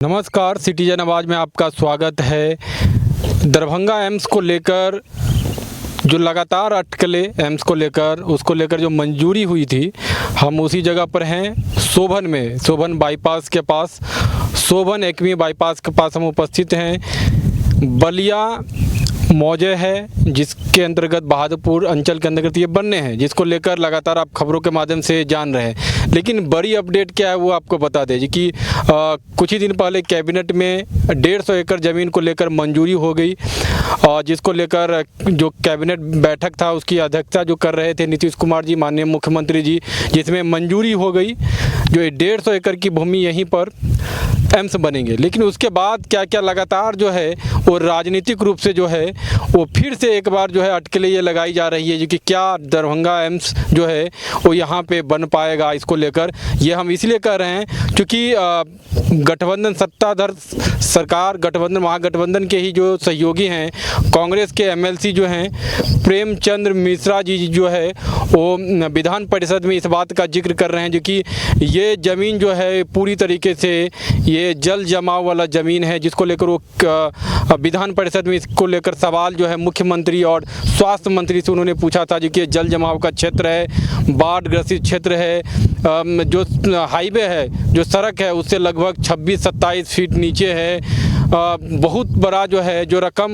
नमस्कार, सिटीजन आवाज़ में आपका स्वागत है। दरभंगा एम्स को लेकर जो लगातार अटकलें एम्स को लेकर उसको लेकर जो मंजूरी हुई थी, हम उसी जगह पर हैं, सोभन बाईपास के पास, सोभन एकमी बाईपास के पास हम उपस्थित हैं। बलिया मौजे है जिसके अंतर्गत बहादुरपुर अंचल के अंतर्गत ये बनने हैं, जिसको लेकर लगातार आप खबरों के माध्यम से जान रहे हैं। लेकिन बड़ी अपडेट क्या है वो आपको बता दें जी कि कुछ ही दिन पहले कैबिनेट में 150 एकड़ ज़मीन को लेकर मंजूरी हो गई, जिसको लेकर जो कैबिनेट बैठक था उसकी अध्यक्षता जो कर रहे थे नीतीश कुमार जी, माननीय मुख्यमंत्री जी, जिसमें मंजूरी हो गई जो 150 एकड़ की भूमि यहीं पर एम्स बनेंगे। लेकिन उसके बाद क्या क्या लगातार जो है वो राजनीतिक रूप से जो है वो फिर से एक बार जो है अटकलें ये लगाई जा रही है जो कि क्या दरभंगा एम्स जो है वो यहाँ पे बन पाएगा। इसको लेकर ये हम इसलिए कह रहे हैं क्योंकि गठबंधन सत्ताधार सरकार, गठबंधन महागठबंधन के ही जो सहयोगी हैं, कांग्रेस के एमएलसी जो हैं प्रेमचंद्र मिश्रा जी जो है वो विधान परिषद में इस बात का जिक्र कर रहे हैं जो कि ये ज़मीन जो है पूरी तरीके से ये जल जमाव वाला ज़मीन है, जिसको लेकर वो विधान परिषद में इसको लेकर सवाल जो है मुख्यमंत्री और स्वास्थ्य मंत्री से उन्होंने पूछा था जो कि जल जमाव का क्षेत्र है, बाढ़ ग्रसित क्षेत्र है, जो हाईवे है, जो सड़क है उससे लगभग 26-27 फीट नीचे है। बहुत बड़ा जो है जो रकम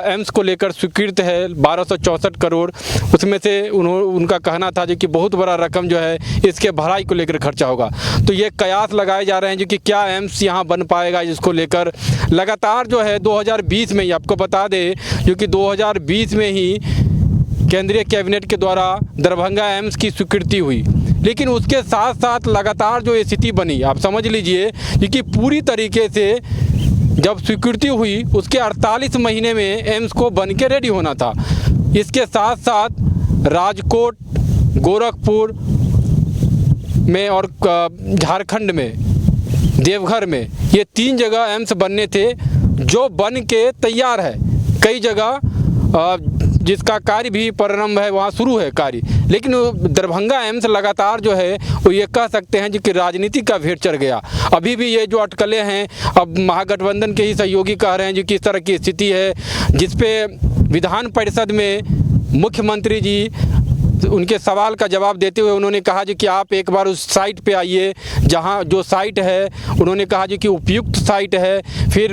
एम्स को लेकर स्वीकृत है 1264 करोड़, उसमें से उनका कहना था जो कि बहुत बड़ा रकम जो है इसके भराई को लेकर खर्चा होगा। तो ये कयास लगाए जा रहे हैं जो कि क्या एम्स यहाँ बन पाएगा, जिसको लेकर लगातार जो है 2020 में ही आपको बता दें जो कि 2020 में ही केंद्रीय कैबिनेट के द्वारा दरभंगा एम्स की स्वीकृति हुई। लेकिन उसके साथ साथ लगातार जो स्थिति बनी, आप समझ लीजिए कि पूरी तरीके से जब स्वीकृति हुई उसके 48 महीने में एम्स को बन के रेडी होना था। इसके साथ साथ राजकोट, गोरखपुर में और झारखंड में, देवघर में, ये 3 जगह एम्स बनने थे जो बन के तैयार है। कई जगह जिसका कार्य भी प्रारंभ है, वहाँ शुरू है कार्य। लेकिन दरभंगा एम्स लगातार जो है वो ये कह सकते हैं जो कि राजनीति का भेंट चढ़ गया। अभी भी ये जो अटकलें हैं, अब महागठबंधन के ही सहयोगी कह रहे हैं जो कि इस तरह की स्थिति है, जिसपे विधान परिषद में मुख्यमंत्री जी उनके सवाल का जवाब देते हुए उन्होंने कहा जो कि आप एक बार उस साइट पे आइए जहां जो साइट है, उन्होंने कहा जो कि उपयुक्त साइट है। फिर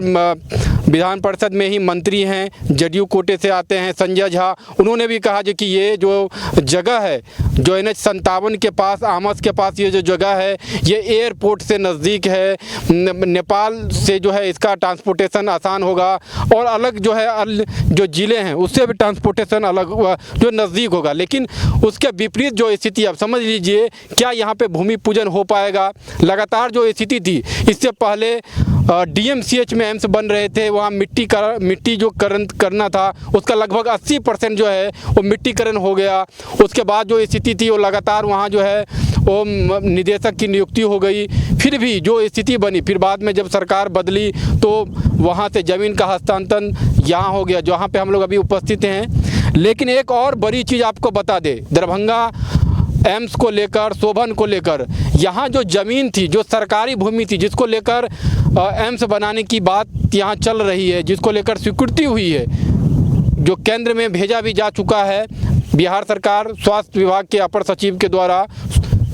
विधान परिषद में ही मंत्री हैं जदयू कोटे से आते हैं संजय झा, उन्होंने भी कहा जो कि ये जो जगह है जो NH-57 के पास, आमस के पास ये जो जगह है ये एयरपोर्ट से नज़दीक है, नेपाल से जो है इसका ट्रांसपोर्टेशन आसान होगा और अलग जो है जो ज़िले हैं उससे भी ट्रांसपोर्टेशन अलग जो नज़दीक होगा। लेकिन उसके विपरीत जो स्थिति, आप समझ लीजिए क्या यहाँ पे भूमि पूजन हो पाएगा। लगातार जो स्थिति थी, इससे पहले DMCH में एम्स बन रहे थे, वहाँ मिट्टी जो करना था उसका लगभग 80% जो है वो मिट्टीकरण हो गया। उसके बाद जो स्थिति थी वो लगातार वहाँ जो है वो निदेशक की नियुक्ति हो गई। फिर भी जो स्थिति बनी, फिर बाद में जब सरकार बदली तो वहाँ से ज़मीन का हस्तांतरण यहाँ हो गया जहाँ पे हम लोग अभी उपस्थित हैं। लेकिन एक और बड़ी चीज़ आपको बता दें, दरभंगा एम्स को लेकर, सोभन को लेकर, यहाँ जो ज़मीन थी, जो सरकारी भूमि थी, जिसको लेकर एम्स बनाने की बात यहाँ चल रही है, जिसको लेकर स्वीकृति हुई है, जो केंद्र में भेजा भी जा चुका है, बिहार सरकार स्वास्थ्य विभाग के अपर सचिव के द्वारा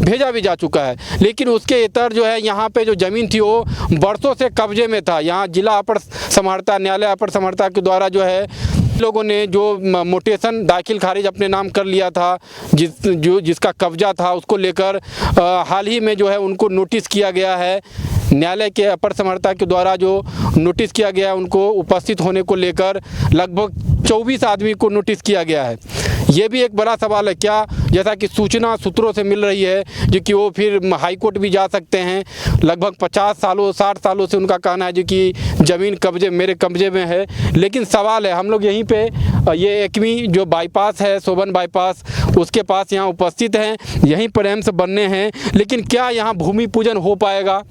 भेजा भी जा चुका है। लेकिन उसके इतर जो है यहाँ पे जो ज़मीन थी वो बरसों से कब्जे में था। यहाँ जिला अपर समहर्ता, न्यायालय अपर समहर्ता के द्वारा जो है लोगों ने जो मोटेशन दाखिल खारिज अपने नाम कर लिया था, जिसका कब्जा था, उसको लेकर हाल ही में जो है उनको नोटिस किया गया है। न्यायालय के अपर समहर्ता के द्वारा जो नोटिस किया गया उनको उपस्थित होने को लेकर लगभग 24 आदमी को नोटिस किया गया है। ये भी एक बड़ा सवाल है क्या, जैसा कि सूचना सूत्रों से मिल रही है जो कि वो फिर हाई कोर्ट भी जा सकते हैं। लगभग 50 सालों 60 सालों से उनका कहना है जो कि ज़मीन मेरे कब्जे में है। लेकिन सवाल है, हम लोग यहीं पे ये एकमी जो बाईपास है, सोभन बाईपास, उसके पास यहाँ उपस्थित हैं, यहीं पर एम्स बनने हैं। लेकिन क्या यहाँ भूमि पूजन हो पाएगा,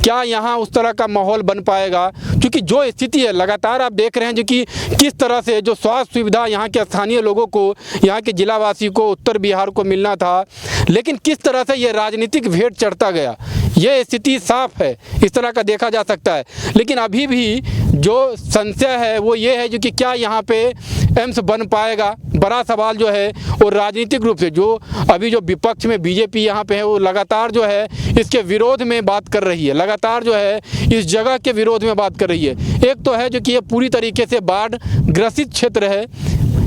क्या यहाँ उस तरह का माहौल बन पाएगा? क्योंकि जो स्थिति है लगातार आप देख रहे हैं जो कि किस तरह से जो स्वास्थ्य सुविधा यहाँ के स्थानीय लोगों को, यहाँ के जिलावासी को, उत्तर बिहार को मिलना था, लेकिन किस तरह से ये राजनीतिक भेंट चढ़ता गया, ये स्थिति साफ है, इस तरह का देखा जा सकता है। लेकिन अभी भी जो संशय है वो ये है जो कि क्या यहाँ पे एम्स बन पाएगा? बड़ा सवाल जो है वो राजनीतिक रूप से जो अभी जो विपक्ष में बीजेपी यहाँ पे है वो लगातार जो है इसके विरोध में बात कर रही है, लगातार जो है इस जगह के विरोध में बात कर रही है। एक तो है जो कि ये पूरी तरीके से बाढ़ ग्रसित क्षेत्र है,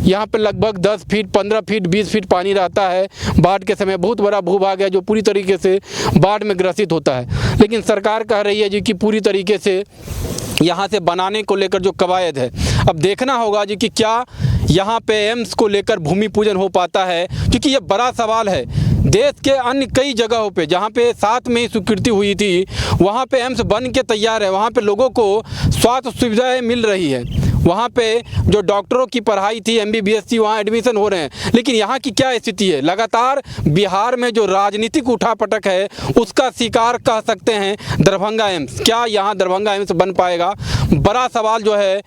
यहाँ पे लगभग 10 फीट, 15 फीट, 20 फीट पानी रहता है बाढ़ के समय। बहुत बड़ा भूभाग है जो पूरी तरीके से बाढ़ में ग्रसित होता है। लेकिन सरकार कह रही है जी कि पूरी तरीके से यहाँ से बनाने को लेकर जो कवायद है, अब देखना होगा जी कि क्या यहाँ पे एम्स को लेकर भूमि पूजन हो पाता है, क्योंकि ये बड़ा सवाल है। देश के अन्य कई जगहों पे जहाँ पे साथ में ही स्वीकृति हुई थी वहाँ पे एम्स बन के तैयार है, वहाँ पे लोगों को स्वास्थ्य सुविधाएं मिल रही है, वहाँ पे जो डॉक्टरों की पढ़ाई थी, MBBS थी, वहाँ एडमिशन हो रहे हैं। लेकिन यहाँ की क्या स्थिति है? लगातार बिहार में जो राजनीतिक उठापटक है उसका शिकार कह सकते हैं दरभंगा एम्स। क्या यहाँ दरभंगा एम्स बन पाएगा? बड़ा सवाल जो है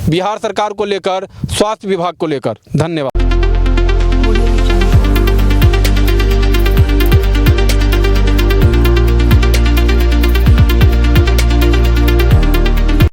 बिहार सरकार को लेकर, स्वास्थ्य विभाग को लेकर। धन्यवाद।